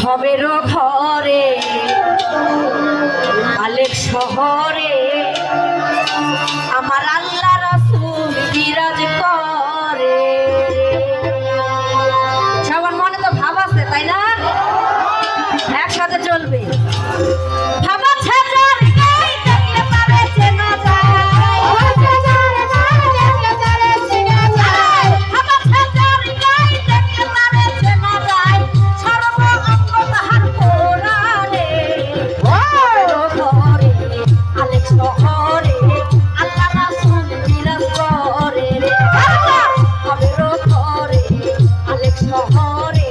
ভবেরও ঘরে আলেক শহরে আমার আল্লাহ রাসূল বিরাজ করে। সবার মনে তো ভাব আছে তাই না? একসাথে চলবে। ভাব আছে যার গায়ে দেখলে পারে চেনা যায়, ভাব আছে যার গায়ে দেখলে পারে চেনা যায়, সর্ব অঙ্গ তাহার কোরআনে। ঘরে আলেক শহরে আল্লাহ রাসূল বিরাজ করে রে। ঘরে আলেক শহরে